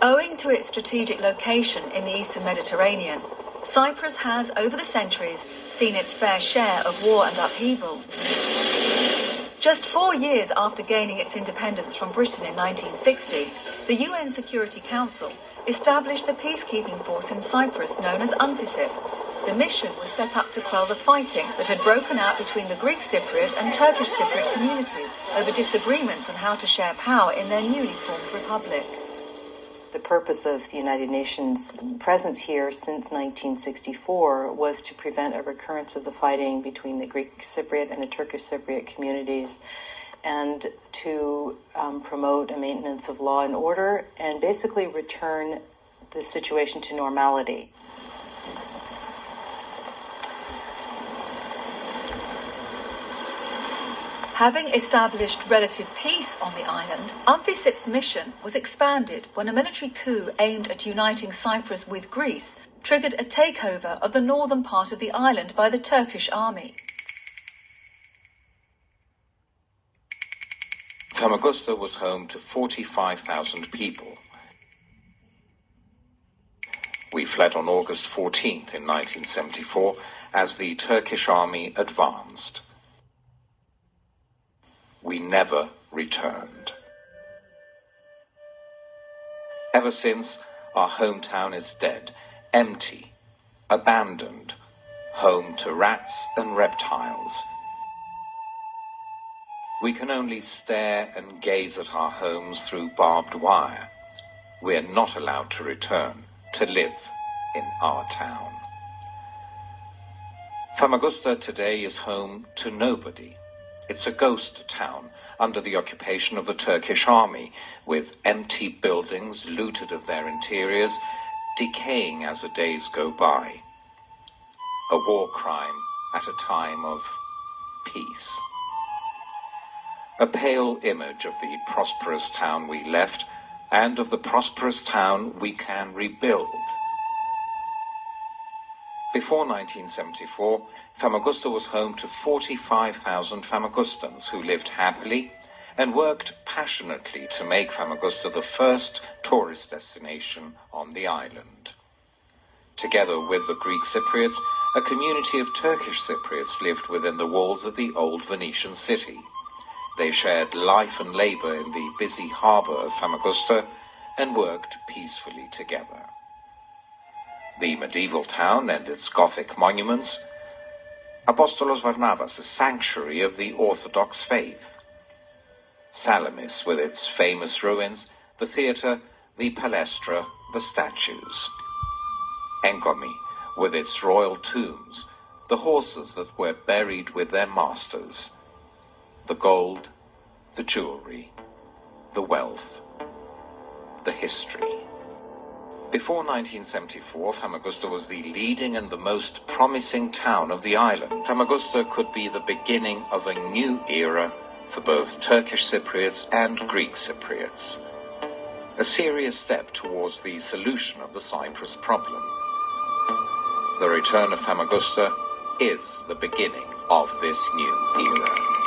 Owing to its strategic location in the eastern Mediterranean, Cyprus has, over the centuries, seen its fair share of war and upheaval. Just 4 years after gaining its independence from Britain in 1960, the UN Security Council established the peacekeeping force in Cyprus known as UNFICYP. The mission was set up to quell the fighting that had broken out between the Greek Cypriot and Turkish Cypriot communities over disagreements on how to share power in their newly formed republic. The purpose of the United Nations presence here since 1964 was to prevent a recurrence of the fighting between the Greek Cypriot and the Turkish Cypriot communities, and to promote a maintenance of law and order and basically return the situation to normality. Having established relative peace on the island, UNFICYP's mission was expanded when a military coup aimed at uniting Cyprus with Greece triggered a takeover of the northern part of the island by the Turkish army. Famagusta was home to 45,000 people. We fled on August 14th in 1974 as the Turkish army advanced. We never returned. Ever since, our hometown is dead, empty, abandoned, home to rats and reptiles. We can only stare and gaze at our homes through barbed wire. We're not allowed to return to live in our town. Famagusta today is home to nobody. It's a ghost town under the occupation of the Turkish army, with empty buildings looted of their interiors, decaying as the days go by. A war crime at a time of peace. A pale image of the prosperous town we left, and of the prosperous town we can rebuild. Before 1974, Famagusta was home to 45,000 Famagustans who lived happily and worked passionately to make Famagusta the first tourist destination on the island. Together with the Greek Cypriots, a community of Turkish Cypriots lived within the walls of the old Venetian city. They shared life and labor in the busy harbor of Famagusta and worked peacefully together. The medieval town and its Gothic monuments, Apostolos Varnavas, a sanctuary of the Orthodox faith. Salamis, with its famous ruins, the theatre, the palestra, the statues. Engomi, with its royal tombs, the horses that were buried with their masters, the gold, the jewelry, the wealth, the history. Before 1974, Famagusta was the leading and the most promising town of the island. Famagusta could be the beginning of a new era for both Turkish Cypriots and Greek Cypriots. A serious step towards the solution of the Cyprus problem. The return of Famagusta is the beginning of this new era.